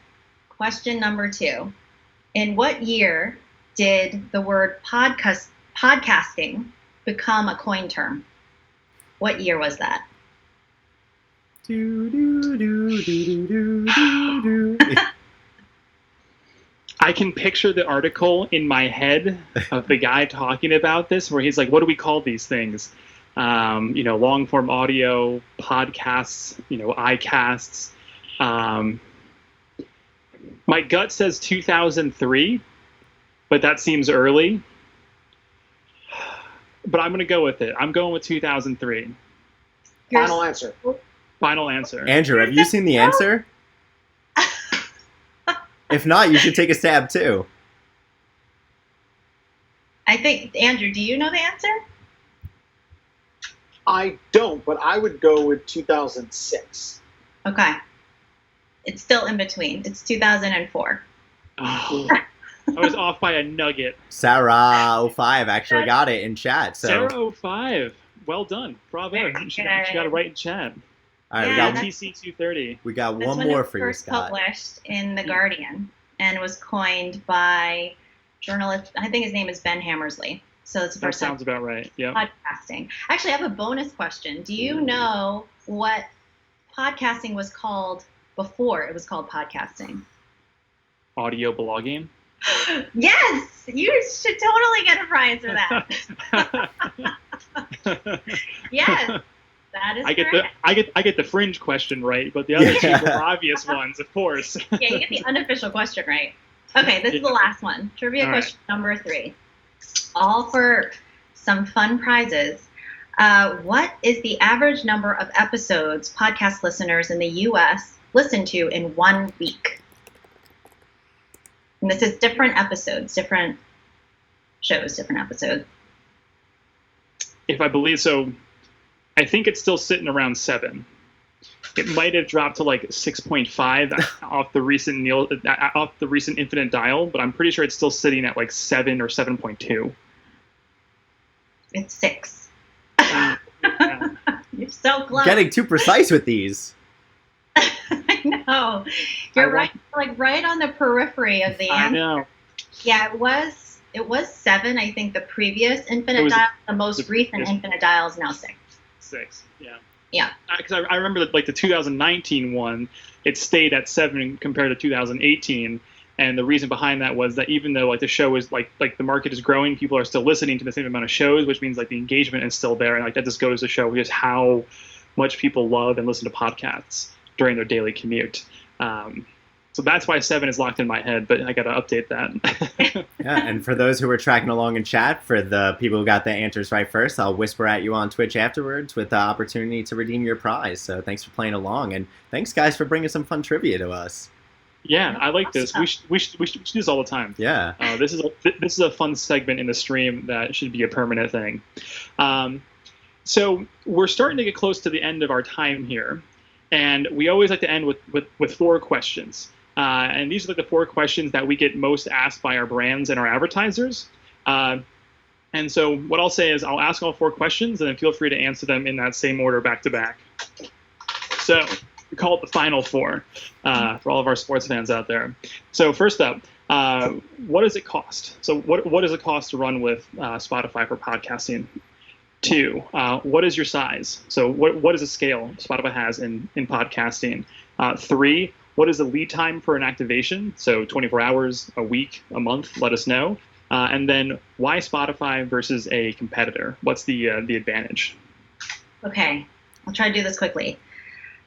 Question number 2. In what year did the word podcasting become a coin term? What year was that? I can picture the article in my head of the guy talking about this, where he's like, "What do we call these things? Long form audio, podcasts, iCasts." My gut says 2003, but that seems early. But I'm going to go with it. I'm going with 2003. Final answer. Final answer. Andrew, have you seen the answer? If not, you should take a stab too. I think, Andrew, do you know the answer? I don't, but I would go with 2006. Okay. It's still in between. It's 2004. Oh, I was off by a nugget. Sarah05 actually got it in chat. So Sarah05. Well done. Bravo. She got it right in chat. All right, Yeah, we got TC 230. We got That's one when more it for you, first Scott. published in The Guardian and was coined by journalist, I think his name is Ben Hammersley. So it's the That first time sounds about right. Yeah. podcasting. Actually, I have a bonus question. Do you know what podcasting was called before it was called podcasting? Audio blogging. Yes! You should totally get a prize for that. Yes. That is correct. I get the fringe question right, but the other two were obvious ones, of course. Yeah, you get the unofficial question right. Okay, this is the last one. Trivia All question number 3. All for some fun prizes. What is the average number of episodes podcast listeners in the U.S. listen to in 1 week? And this is different episodes, different shows, different episodes. If I believe so, I think it's still sitting around 7. It might have dropped to like 6.5 off the recent Infinite Dial, but I'm pretty sure it's still sitting at like 7 or 7.2. It's 6. Yeah. You're so close. Getting too precise with these. I know. You're right, like right on the periphery of the I answer. know. Yeah, it was 7. I think the previous Infinite Dial, the most recent Infinite Dial is now 6. 6. Yeah. Yeah. Because I remember that like the 2019 one, it stayed at 7 compared to 2018. And the reason behind that was that even though like the show is like the market is growing, people are still listening to the same amount of shows, which means like the engagement is still there. And like that just goes to show just how much people love and listen to podcasts during their daily commute. So that's why 7 is locked in my head, but I got to update that. Yeah, and for those who were tracking along in chat, for the people who got the answers right first, I'll whisper at you on Twitch afterwards with the opportunity to redeem your prize. So thanks for playing along, and thanks, guys, for bringing some fun trivia to us. Yeah, I like this. We should do this all the time. Yeah. This is a fun segment in the stream that should be a permanent thing. So we're starting to get close to the end of our time here, and we always like to end with 4 questions. And these are like the 4 questions that we get most asked by our brands and our advertisers. And so what I'll say is I'll ask all 4 questions, and then feel free to answer them in that same order back to back. So we call it the final 4 for all of our sports fans out there. So first up, what does it cost? So what does it cost to run with Spotify for podcasting? 2, what is your size? So what is the scale Spotify has in podcasting? 3, what is the lead time for an activation? So 24 hours, a week, a month, let us know. And then why Spotify versus a competitor? What's the advantage? Okay, I'll try to do this quickly.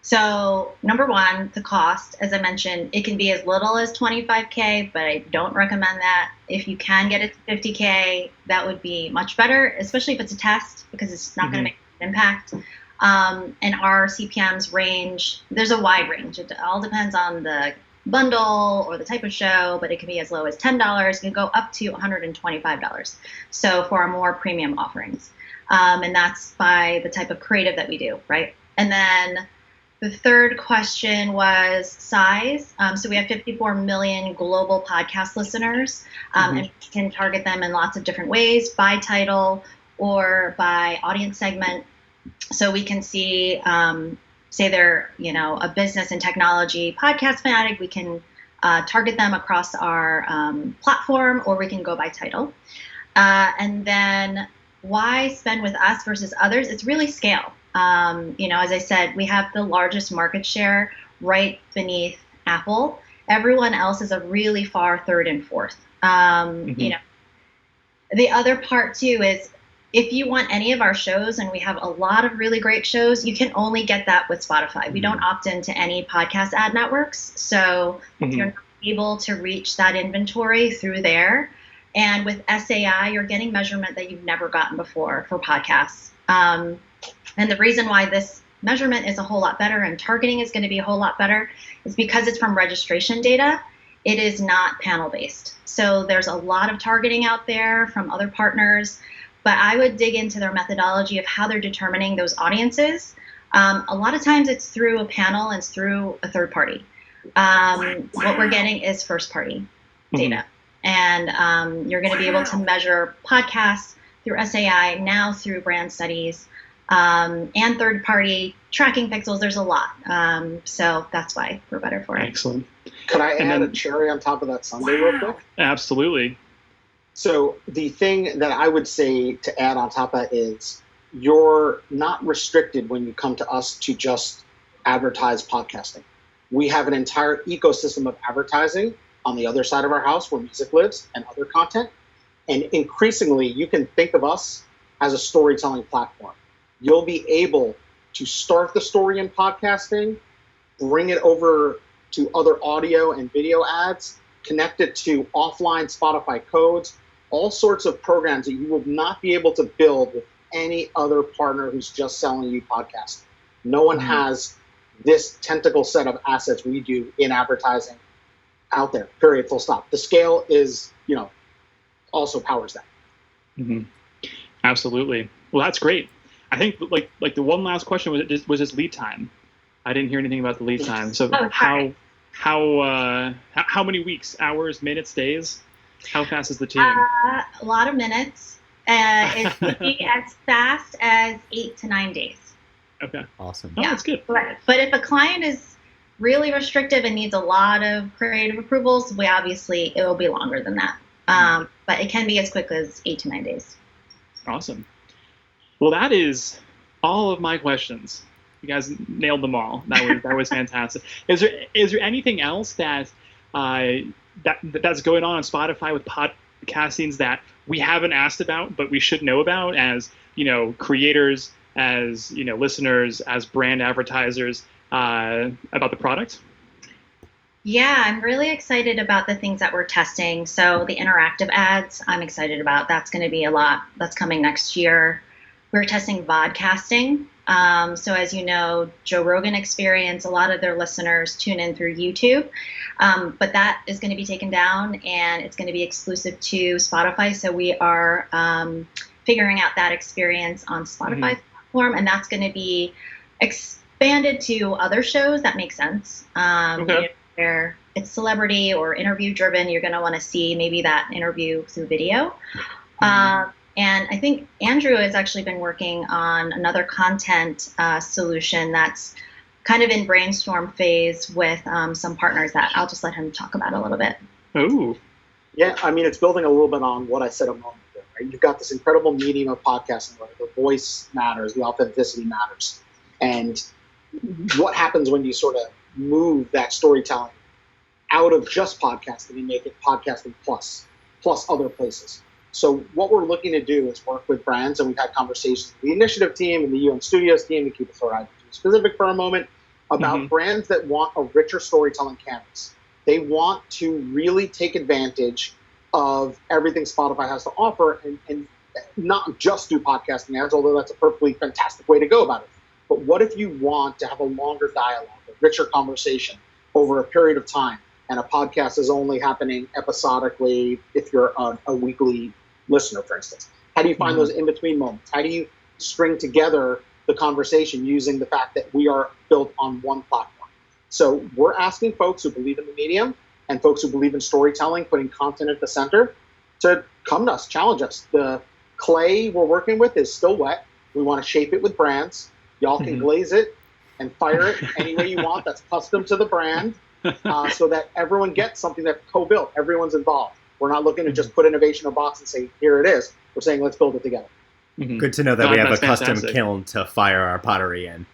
So number 1, the cost, as I mentioned, it can be as little as $25K, but I don't recommend that. If you can get it to $50K, that would be much better, especially if it's a test, because it's not going to make an impact. And our CPMs range, there's a wide range. It all depends on the bundle or the type of show, but it can be as low as $10. It can go up to $125. So for our more premium offerings. And that's by the type of creative that we do, right? And then the third question was size. So we have 54 million global podcast listeners, and we can target them in lots of different ways, by title or by audience segment. So we can see, say they're, a business and technology podcast fanatic, we can target them across our platform, or we can go by title. And then why spend with us versus others? It's really scale. As I said, we have the largest market share right beneath Apple. Everyone else is a really far 3rd and 4th. The other part too is if you want any of our shows, and we have a lot of really great shows, you can only get that with Spotify. We don't opt into any podcast ad networks. So you're not able to reach that inventory through there. And with SAI, you're getting measurement that you've never gotten before for podcasts. And the reason why this measurement is a whole lot better and targeting is going to be a whole lot better is because it's from registration data. It is not panel-based. So there's a lot of targeting out there from other partners, but I would dig into their methodology of how they're determining those audiences. A lot of times it's through a panel and it's through a third party. What we're getting is first-party data. And you're going to be able to measure podcasts through SAI, now through brand studies, and third-party tracking pixels. There's a lot. So that's why we're better for it. Excellent. Could I add a cherry on top of that sundae real quick? Absolutely. So the thing that I would say to add on top of that is you're not restricted when you come to us to just advertise podcasting. We have an entire ecosystem of advertising on the other side of our house where music lives and other content. And increasingly, you can think of us as a storytelling platform. You'll be able to start the story in podcasting, bring it over to other audio and video ads, connect it to offline Spotify codes, all sorts of programs that you will not be able to build with any other partner who's just selling you podcasts. No one has this tentacle set of assets we do in advertising out there, period, full stop. The scale is, also powers that. Absolutely. Well, that's great. I think like the one last question was this lead time. I didn't hear anything about the lead time. So how many weeks, hours, minutes, days? How fast is the team? A lot of minutes. It could be as fast as 8 to 9 days. Okay. Awesome. Oh, that's good. But if a client is really restrictive and needs a lot of creative approvals, it will be longer than that. But it can be as quick as 8 to 9 days. Awesome. Well, that is all of my questions. You guys nailed them all. That was fantastic. Is there anything else that's going on Spotify with podcastings that we haven't asked about but we should know about as creators, as listeners, as brand advertisers about the product? Yeah, I'm really excited about the things that we're testing. So the interactive ads, I'm excited about. That's going to be a lot. That's coming next year. We're testing vodcasting. So as you know, Joe Rogan Experience, a lot of their listeners tune in through YouTube. But that is going to be taken down and it's going to be exclusive to Spotify. So we are figuring out that experience on Spotify's platform, and that's going to be expanded to other shows that make sense. Where it's celebrity or interview driven, you're going to want to see maybe that interview through video. And I think Andrew has actually been working on another content solution that's kind of in brainstorm phase with some partners that I'll just let him talk about a little bit. Oh, yeah. I mean, it's building a little bit on what I said a moment ago, right? You've got this incredible medium of podcasting where the voice matters, the authenticity matters. And what happens when you sort of move that storytelling out of just podcasting and make it podcasting plus other places? So what we're looking to do is work with brands, and we've had conversations with the initiative team and the UN Studios team, to keep it sort of specific for a moment, about brands that want a richer storytelling canvas. They want to really take advantage of everything Spotify has to offer and not just do podcasting ads, although that's a perfectly fantastic way to go about it. But what if you want to have a longer dialogue, a richer conversation over a period of time, and a podcast is only happening episodically if you're a weekly listener, for instance? How do you find those in-between moments? How do you string together the conversation using the fact that we are built on one platform? So we're asking folks who believe in the medium and folks who believe in storytelling, putting content at the center, to come to us, challenge us. The clay we're working with is still wet. We want to shape it with brands. Y'all can glaze it and fire it any way you want. That's custom to the brand, so that everyone gets something that's co-built. Everyone's involved. We're not looking to just put innovation in a box and say, here it is. We're saying, let's build it together. Good to know that we have a fantastic custom kiln to fire our pottery in.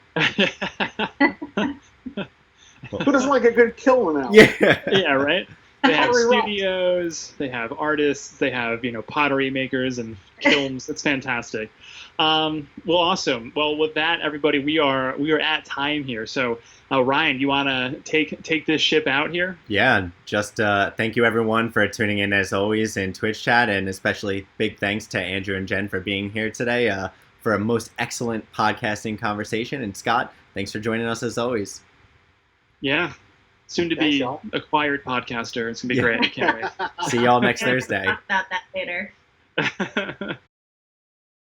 Who doesn't like a good kiln now? Yeah, right? They have studios, they have artists, they have, pottery makers and kilns. It's fantastic. Well, awesome. Well, with that, everybody, we are at time here. So, Ryan, you want to take this ship out here? Yeah, just thank you everyone for tuning in as always in Twitch chat, and especially big thanks to Andrew and Jen for being here today for a most excellent podcasting conversation. And Scott, thanks for joining us as always. Yeah. Soon to be acquired podcaster. It's going to be great. I can't wait. See y'all next Thursday. Talk about that later.